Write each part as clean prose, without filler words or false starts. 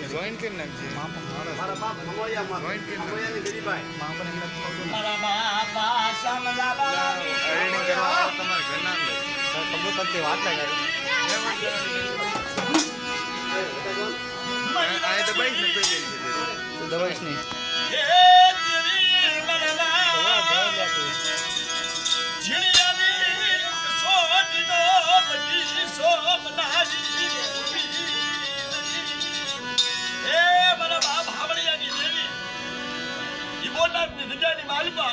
Join કરી નાખજે મારા બાપ ભમોયા જોઈન કરી ભમોયાની ગરીબાઈ મારા બાપા શામલા બાલાની અરણી કરવા તમાર ઘરના અંદર ખબર પડતી વાત લાગે આ દબાઈ ને તો દબાઈશ નહીં એ તેરી મનલા જીણિયાની સોડીનો બગી સોમનાજી એ મારા બાપ હાવળિયાની દેવી ઈ બોટાદની જગ્યાની માલિકા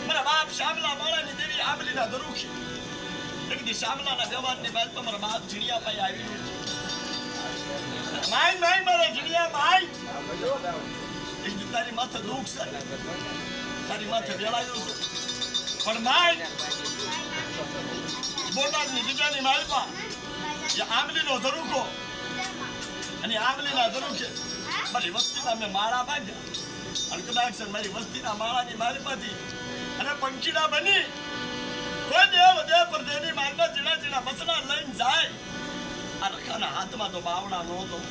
મારા બાપ શામલા બાળાની દેવી આંબલીના દરુખી એક દી શામલાના વ્યવહારની બાદ તો મારા બાપ જીણિયા પાસે આવી માય મારા જીણિયા માય એક દી તારી માથે દુઃખ છે તારી માથે વેળાયો છે પણ માય બોટાદની જગ્યાની માલિકા એ આંબલીનો દરુખો અને આંબલીના દરુખે મારી વસ્તીના મેં માળા બાંધ્યા અને કદાચ મારી વસ્તીના માળાની માલિકાથી અને પંખીડા બની કોઈ દેવ પરદેની માલમાં જીણા જીણા મસલા લઈને જાય આ રખાના હાથમાં તો બાવડા નહોતો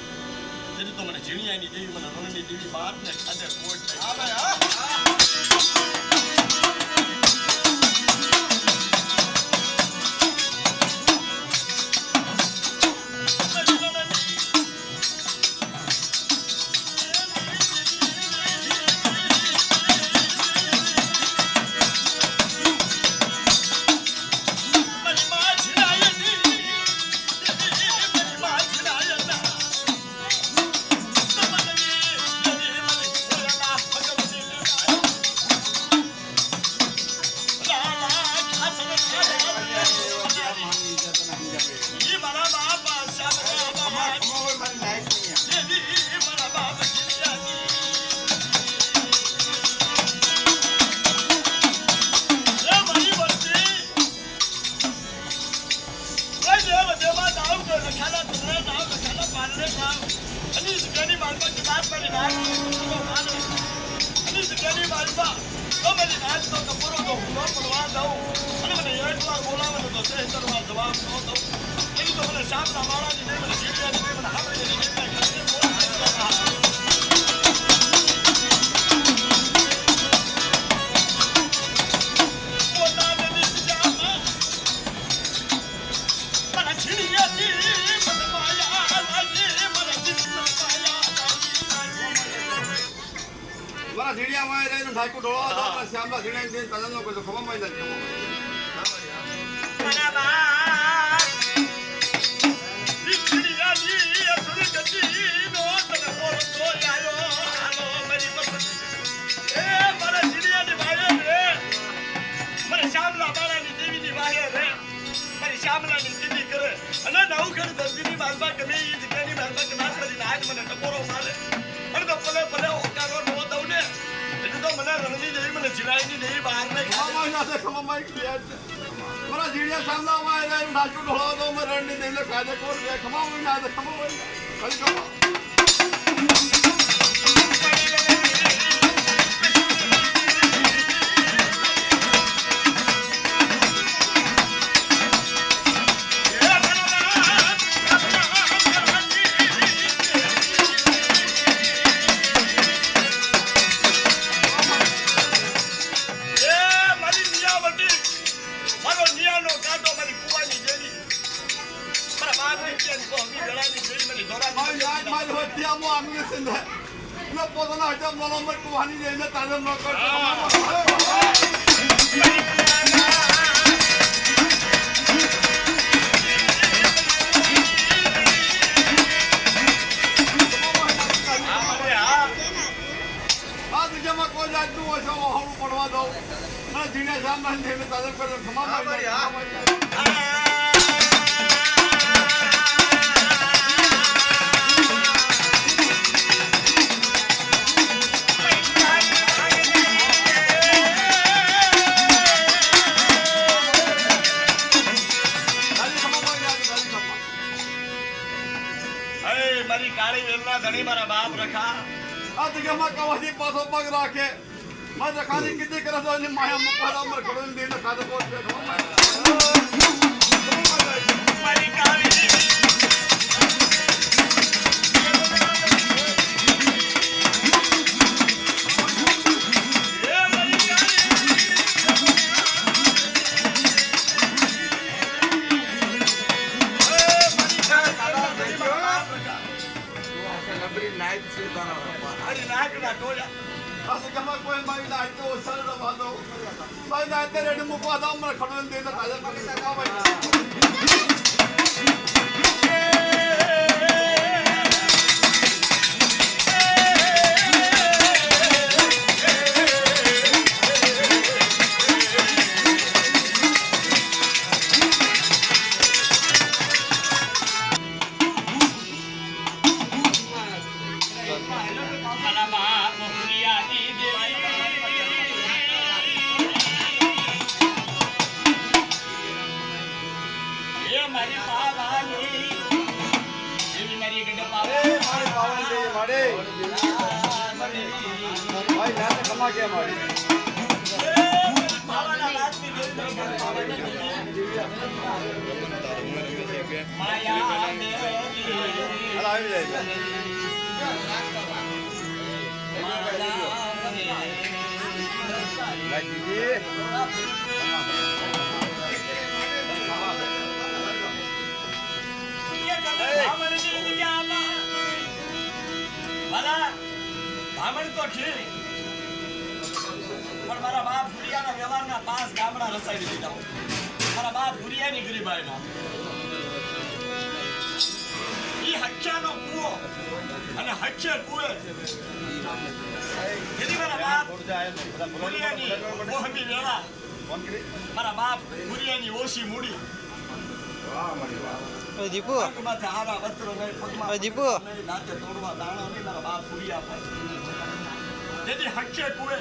તેથી તો મને જીણિયાની દેવી મને રણની દેવી બહાર ને ખાતે કોટ ટોળ્યા આજે ગમે કોઈ મારી ના તો સરળ વાદો મારી ના અત્યારે મૂકવા દો મને ખડોન દે તો હાજર કરી બ્રાહ્મણ તો ઠીક પણ મારા બાપ ભુરિયાના વ્યવહારના 5 ગામડા રસાઈ દીધા. મારા બાપ ભુરિયાની ગરીબાઈના ઈ હચ્યાનો કૂવો અને હચ્ચે કૂવે જેથી મારા બાપ ભુરિયાની મોહમી વેળા મારા બાપ ભુરિયાની ઓછી મૂડી દીપુ પગમાંથી હારા વસ્ત્રો નહીં, પગમાં દીપુ નહીં, દાંતે તોડવા દાણો નહીં, મારા બાપ ભુરિયા પાસે જેથી હચ્ચે કૂવે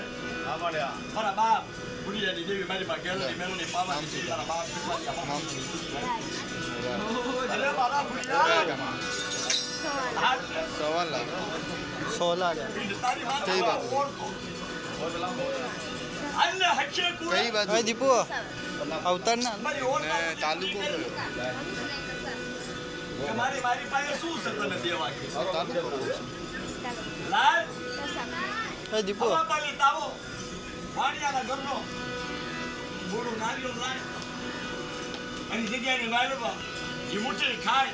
મારા બાપ ભુરિયાની દેવી મારી પાસે ગેલરી મેલની પાવાની છે. મારા બાપ અરે મારા ભુરિયા સોલા કઈ બાજુ દીપુ અવતાર ના તાલુકો મારી પાસે શું છે તને દેવા લાલ દીપુ પાલી તાવો વાણિયાના ઘરનો બોડું નારિયેળ લાય અને જગ્યાની વાયલવા એ મુઠ્ઠી ખાય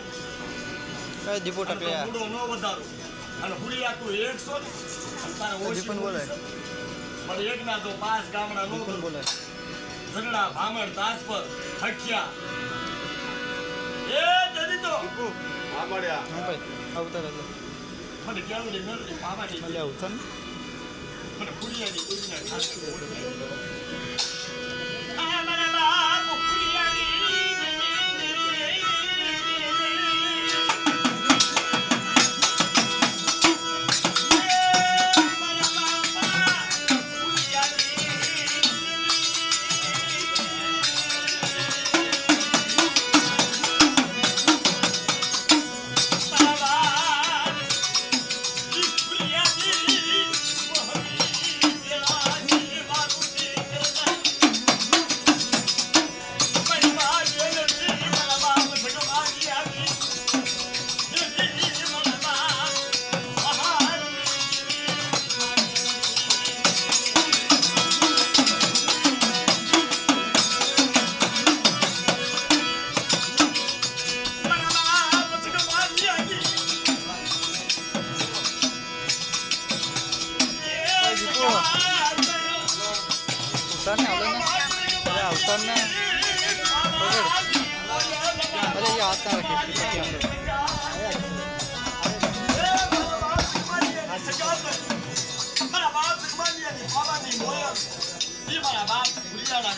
દીપુ ટકલ્યા બોડો નો વધારો અને ભૂરિયા તું 100 અને તારે ઓછી બોલે પણ એક ના તો 5 ગામડા નો બોલે ઝઘડા ભામણ તાસપર હખ્યા એ જદી તો હા મળ્યા અવતાર મને કેવડી મેળવી પાવાની એટલે અવતાર મને ભૂરિયાની દેવીના ખાસ આ મારા બાપ ભૂરિયાની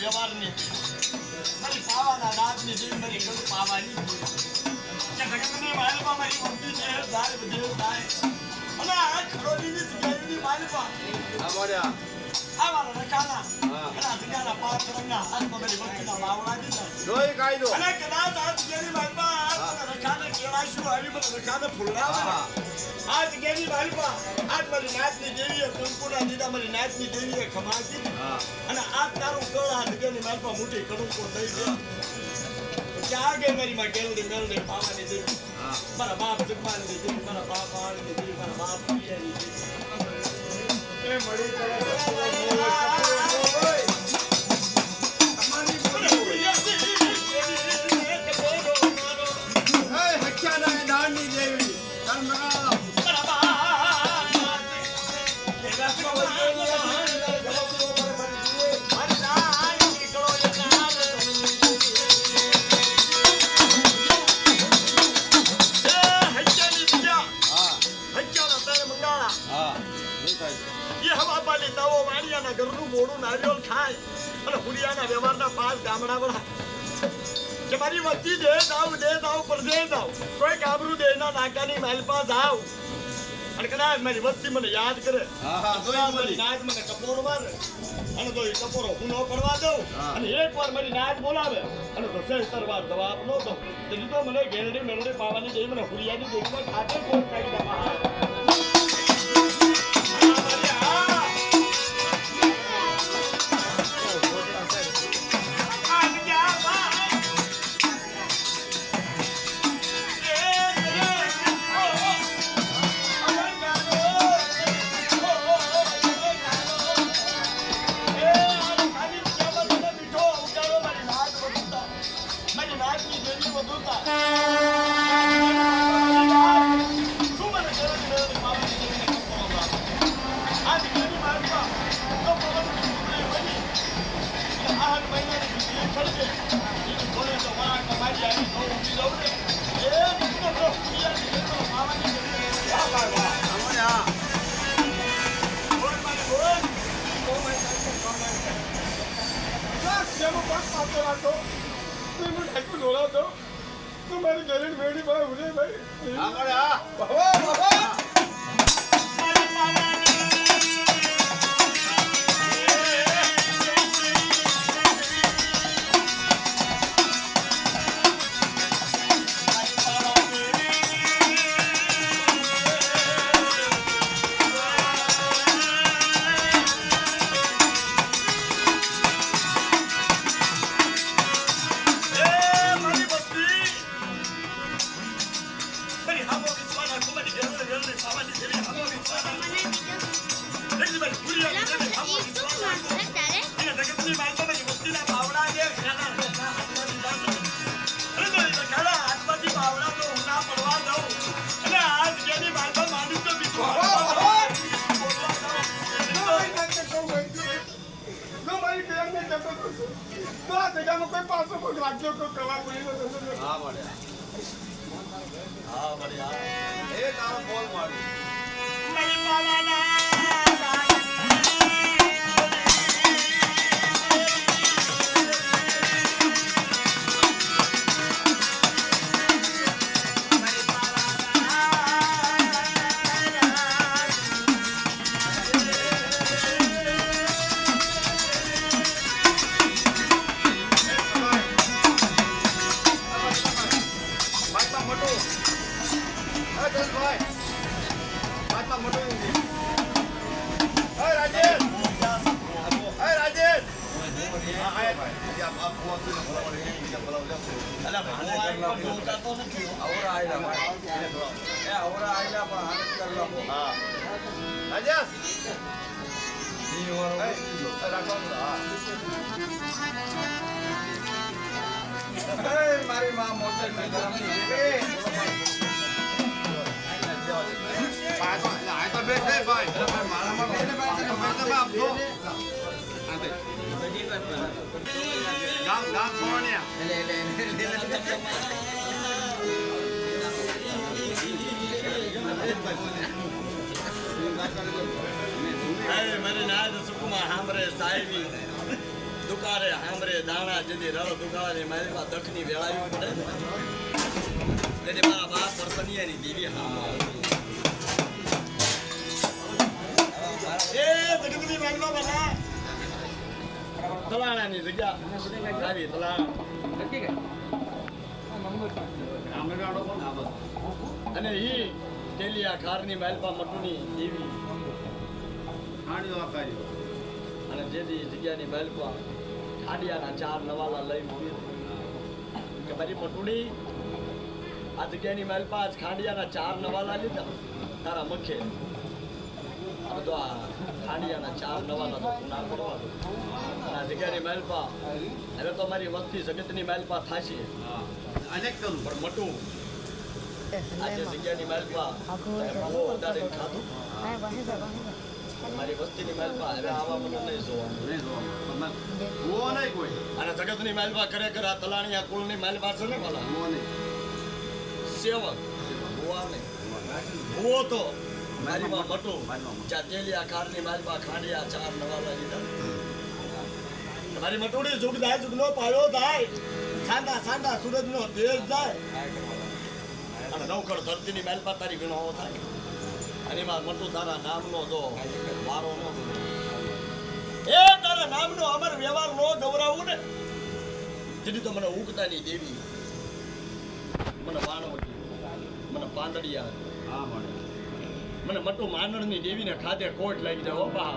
વ્યવહારની મારી પાવાના દાંતની જેવી મારી કડું પાવાની કે જગતની માલપા મારી મમ્મી છે દાળ બધે થાય અને આ ખડોલીની જગ્યાની માલપા હા મળ્યા આ મારા રખાના એના જગ્યાના પાંચ રંગના હાથમાં મારી વસ્તીના વાવડા દીધા જોઈ કાયદો અને કદાચ આ જગ્યાની માલપા રખાને કેળાશું આવી મને રખાને ફૂલાવે આ જગ્યાની માલપા આજ મારી નાચની દેવીએ કંકુના દીધા મારી નાચની દેવીએ ખમાકી અને આ તારું કળ આ જગ્યાની માલપા મોટી કડુકો દઈ દે ક્યાં ગઈ મારી માં ગેલડી મેલડી પાવાની દેવી મારા બાપ જગમાની દેવી મારા બાપ આવાની દેવી મારા બાપ પિયાની દેવી એ મળી પાલી તાવો વાણિયાના ઘરનું મોડું નારિયેળ ખાય અને હુડિયાના વ્યવહારના 5 ગામડા વળા કે મારી વચ્ચી દે દાવ પરદે દાવ કોઈ ગાબરું દે ના નાકાની માલપા જાવ અને કદાચ મારી વસ્તી મને યાદ કરે મારી નાક મને કપોર મારે અને તો એ કપોરો હું ન પડવા દઉં અને એકવાર મારી નાક બોલાવે અને તો 70 વાર જવાબ ન દઉં તો લીધો મને ઘેરડી મેરડી પાવાની દે મને હુડિયાની દેખમાં ખાતે કોણ કાઢી દે બહાર तुम्हारी गरीब मेरी भाई उड़े भाई મારી માં મોટર મે ગરમ મારી નાદ સુકુમા હામરે સાહેબી દુકારે હામરે દાણા જદી રળ દુકાળાની મારી માં દખની વેળાવી પડે એટલે મારા બાપ પરસનિયાની દેવી હા એ જગતની માગવા બના તલાણાની જગ્યા આવી તલાણા નક્કી કે અને ઈ તેલિયા ખારની માલપા મટુની દેવી અને જેથી જગ્યાની માલપા ખાડિયાના 4 નવાલા લઈ મૂકી કે મારી મટુડી આ જગ્યાની માલપા આજ ખાડિયાના 4 નવાલા લીધા તારા મખે આ તો આ ખાડિયાના 4 નવાલા તો ના પડવા દો અને આ જગ્યાની માલપા હવે તો મારી વસ્તી જગતની માલપા થાશે અનેક કરું પણ મટું આજે જગ્યાની માલપા બહુ વધારે ખાધું મારી વસ્તીની માલપા હવે આવા મને નહીં જોવાનું કોઈ અને જગતની માલપા ખરેખર આ તલાણીયા કુળની માલપા છે ને ભલા સેવક ભુવા નહીં ભુવો તો મારી માં મટો જ્યાં તેલિયા ખારની મારી માં ખાંડિયા ચાર નવાલા લીધા મારી મટોડી જુગ જાય જુગનો પાયો થાય સાંડા સાંડા સૂરજનો તેજ જાય અને નવકળ ધરતીની માલપા તારી ગણો થાય અને માં મટુ તારા નામનો જો વારો નો એ તારા નામનો અમર વ્યવહાર નો ગૌરવું ને જેથી તો મને ઉગતાની દેવી મને વાણવટી મને પાંદડિયા હા મળે મને મટુ માનણની દેવીને ખાતે કોટ લાગી જાય બા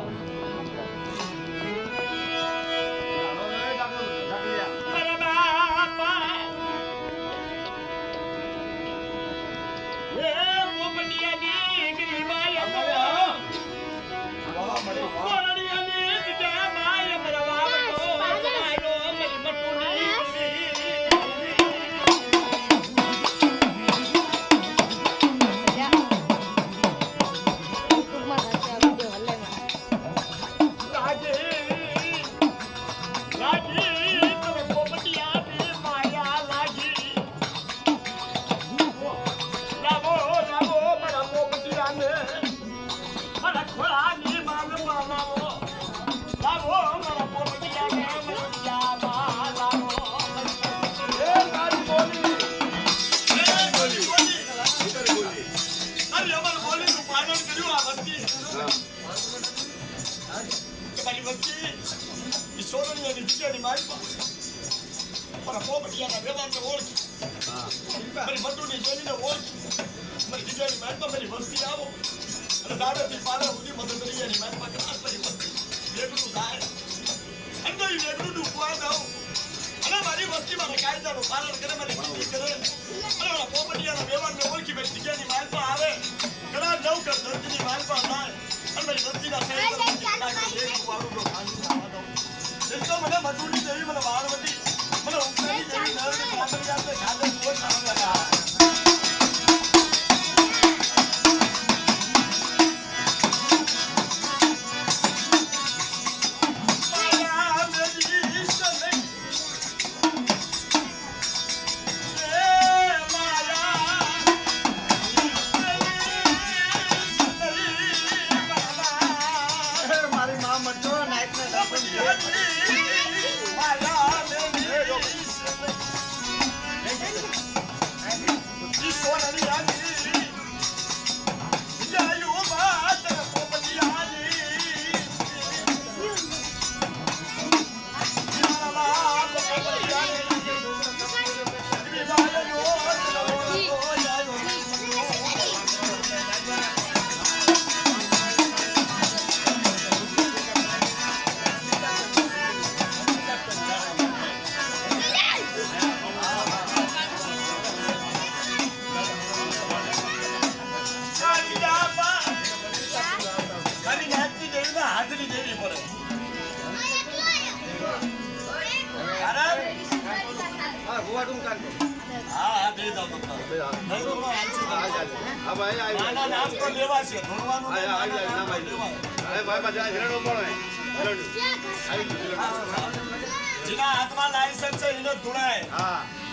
જેના હાથમાં લાયસન્સ છે એને ધુણાય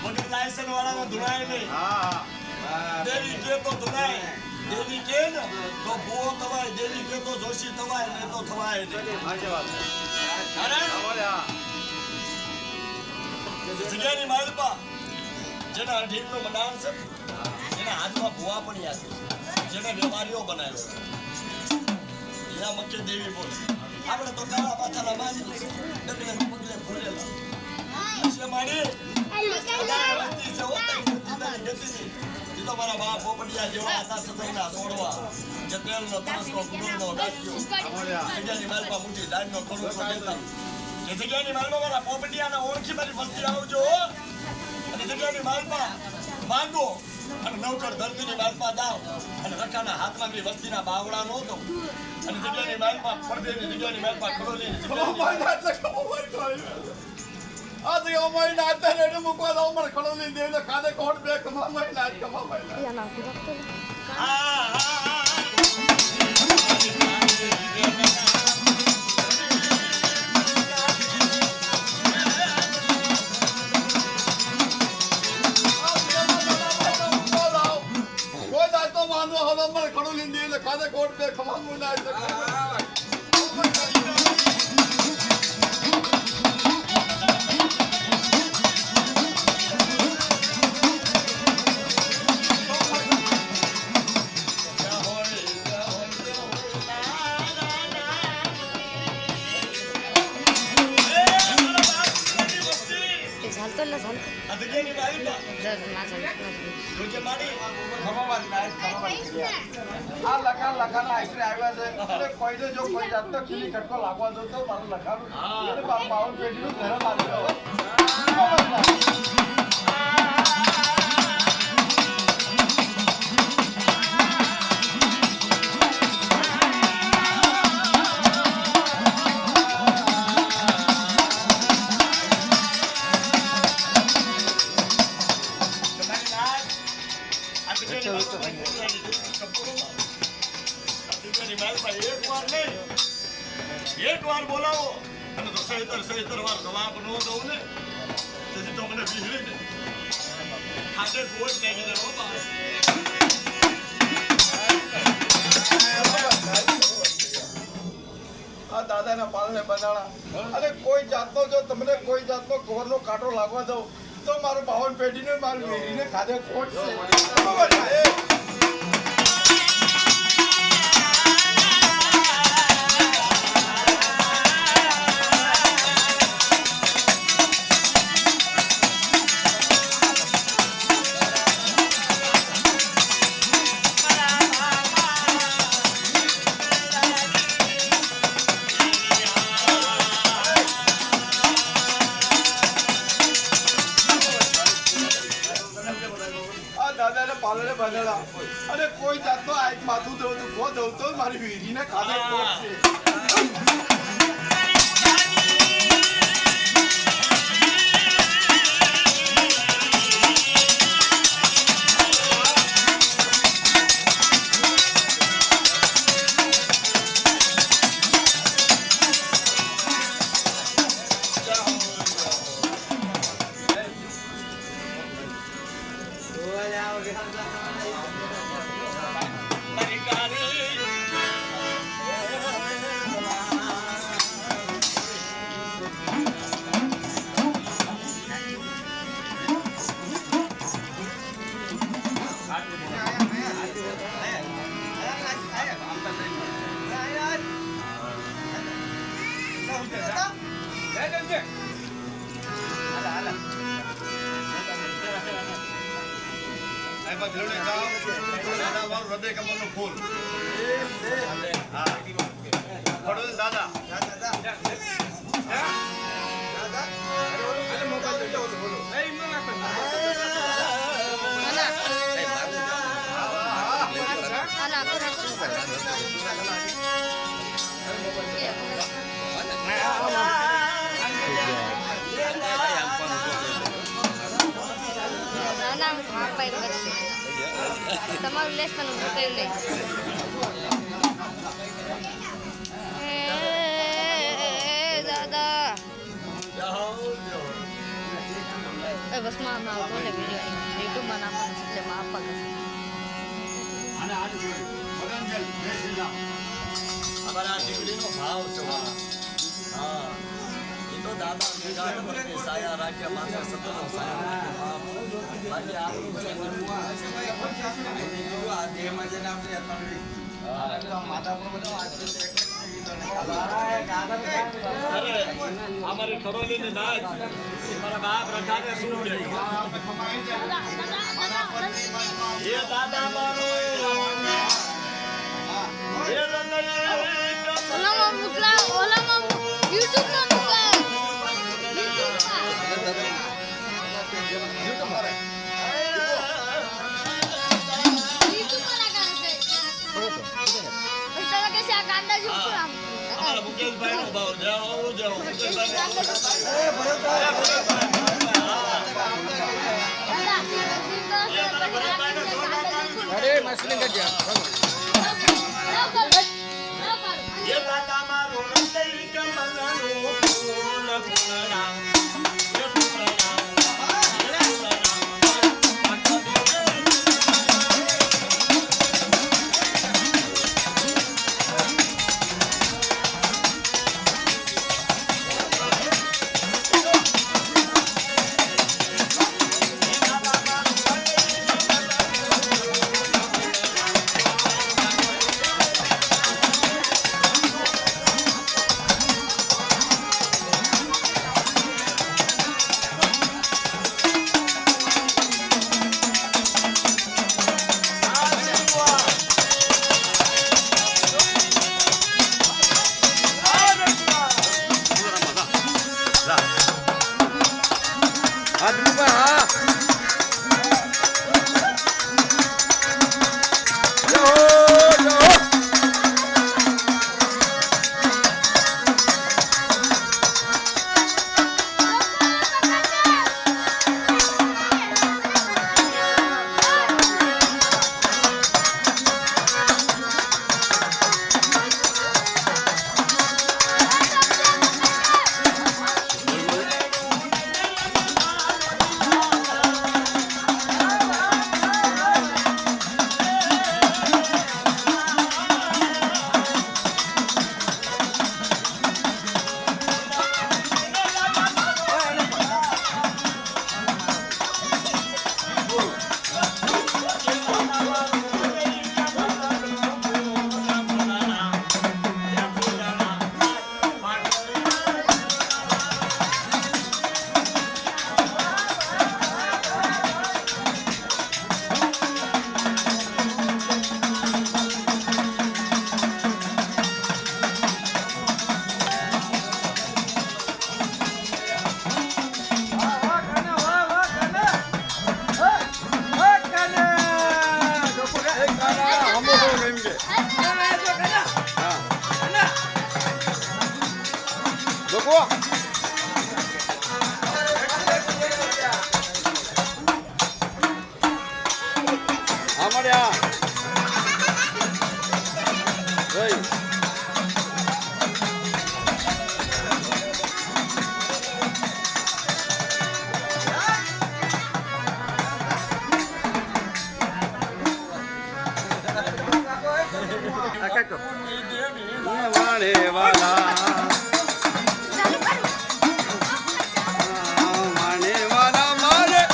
વગર લાયસન્સ વાળાને ધુણાય નહીં દેવી કે તો ધુણાય દેવી કે ને તો ભૂવો થવાય દેવી કે તો જોશી થવાય ને તો થવાય નહીં જગ્યાની માલપા જેના અઢીરનો મંડાણ છે એના હાથમાં ભૂવા પણ યાદ જેને વેપારીઓ બનાવ્યો એના મકે દેવી બોલ આપણે તો કાળા પાથાના માજી ડગલે પગલે ભૂલેલા છે મારી વસ્તી છે ઓતરી ગતિની ઈ તો મારા બાપ પોપડિયા જેવા હતા સતઈના છોડવા જે તેલનો તાસનો ગુડનો ગાંઠ્યો જગ્યાની માલપા મુઠી દાનનો ખોડો દેતા જે જગ્યાની માલપા મારા પોપડિયાને ઓળખી મારી વસ્તી આવજો અને જગ્યાની માલપા માંગો અને નવકર ધરતીની માલપા દાવ અને રખાના હાથમાં બી વસ્તીના બાવડા નો દો અને જગ્યાની માલપા પડદેની જગ્યાની માલપા ખડોલી આ તો અમારી નાતે રેડે મૂકવા દો મને ખડોલી દેવ ખાધે કોણ બે કમાઈ નાચ કમાઈ બાંધો હવે મને કડું લીધી એટલે કાદે કોટ બે ખમાન મુના કોઈને જો કોઈ જાતનો ખીલી કટકો લાગવા દો તો મારું લખાનું બાવન પેઢીનું ઘર મારું એક વાર બોલાવો અને તો સહીતર વાર જવાબ ન દઉં ને તેથી તો મને બીજળી ને ખાતે ગોળ નાખી દેવો આ દાદાના પાલને બનાણા અને કોઈ જાતનો જો તમને કોઈ જાતનો ગોળનો કાંટો લાગવા દઉં તો મારું 52 પેઢીને મારું વેરીને ખાધે ખોટ છે અને કોઈ જાતનો આ માથું દઉં તો ગો દઉં તો મારી વીરીને ખાધે ખોટ છે હૃદય કમળનું ફૂલ દાદા તમારું લેસ મને મોકલી લઈ દાદા બસ માં આવતો ને વિડીયો યુટ્યુબમાં નાખવાનું છે એટલે આપવાનું અમારા દીકરીનો ભાવ છે હા એ તો દાદા સાયા રાખ્યા માતા સતનો સાયા બાકી આપણું અમારી ખરોલી ને નાચ મારા બાપ રખાને શું કે એ દાદા મારો ઓલામાં મોકલા ઓલામાં યુટ્યુબમાં મોકલા મુકેશભાઈ નો ભાવ જાઓ અરે મસ્તી કરજે ये दादा मारो रंदे कमंगलो फूल फूलड़ा ये फूलड़ा ये फूलड़ा વાણે વાલા વાણે વાલા મારે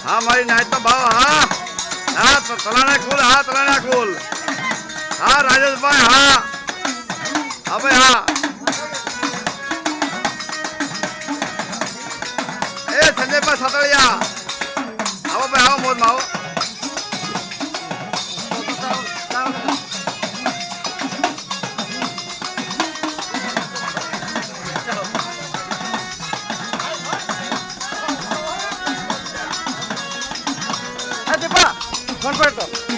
हाँ मारी नाइट तो भाव हाँ हाँ तलाना खोल हाँ तलाना खोल हाँ राजेश भाई हाँ हाँ भाई हाँ ए संजय भाई सतड़िया आओ भाई आओ मोद माओ कौन पड़ता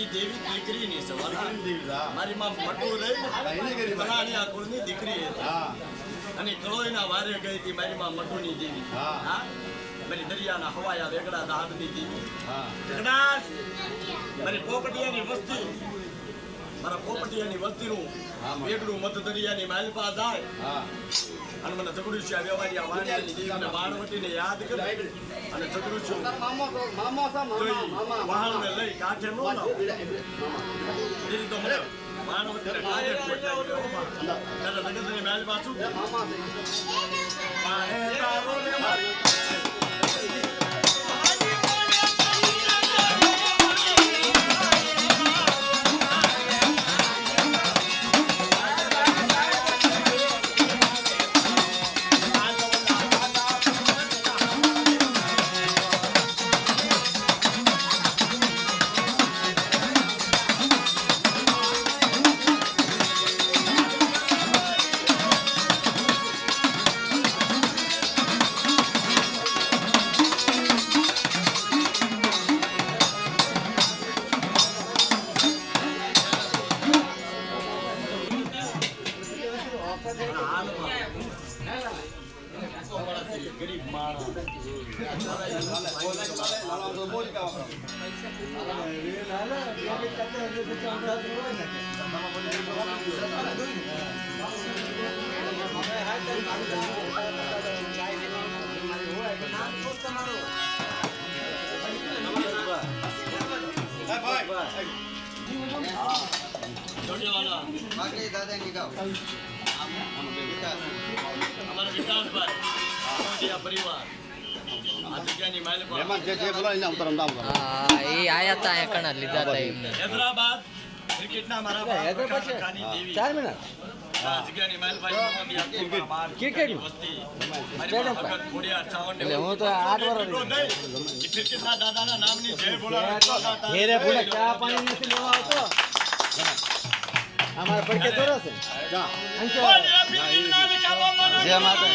દેવી દીકરીની છે મારી માં મટુ રહી તલાણી આ કુળની દીકરી હતી અને કળોઈના વારે ગઈ હતી મારી માં મટુની દેવી હા મારી દરિયાના હવાયા વેગડા દાદની દેવી કદાચ મારી પોપટિયાની વસ્તી મારા પોપટિયાની વસ્તીનું વેગડું મધ દરિયાની માલપા જાય અને મને જગડુશિયા વ્યવહારિયા વાણિયાની દેવીને વાણવટીને યાદ કરી અને જગડુશિયો વાહણને લઈ કાંઠે નો લાવો દીદી તો મને વાણવટીને કાંઠે પહોંચાડી ત્યારે જગતની માલપા શું પાણે તારો રે મારી ગરીબ માણસ જોડેવાલા અમારા વિકાસભાઈ આ પરિવાર આ જગ્યાની માલિક હા એ આયા હતા અહીંયા કણા લીધા હતા એમને હૈદરાબાદ ક્રિકેટના મારા પ્રકારની દેવી 4 મિનિટ આ જગ્યાની માલભાઈ ક્રિકેટ વસ્તી ભગત ખોડિયાર ચાવંડ એટલે હું તો 8 વર્ષ ક્રિકેટના દાદાના નામની જય બોલાવે ઘેરે ભૂલે ચા પાણી નથી લેવા આવતો અમાર પડકે દોરો છે જા જય માતા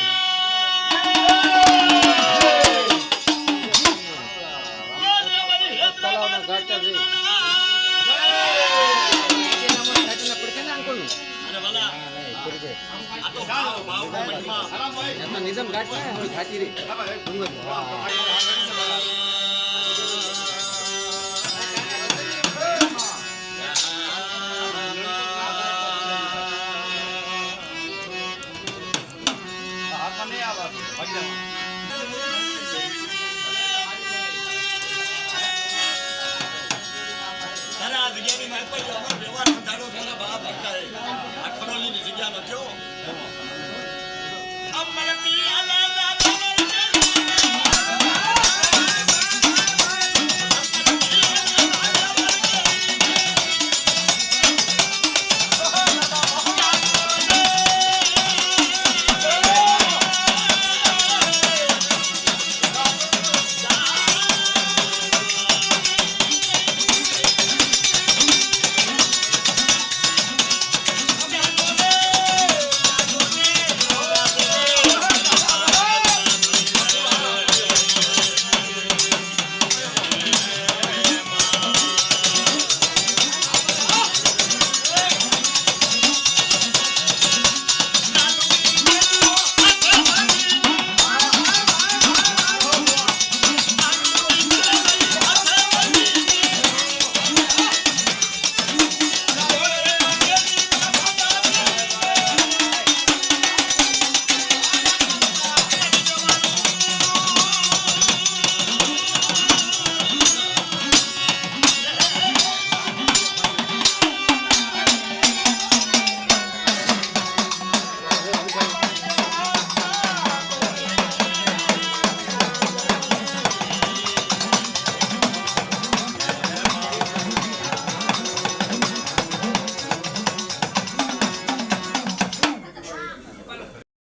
નિઝામ ઘાટ ઘાટી રે આ જગ્યાની માહિતી અમારો વ્યવહાર વધારો મારા બાપ હતા આ ખડોલીની જગ્યાનો થયો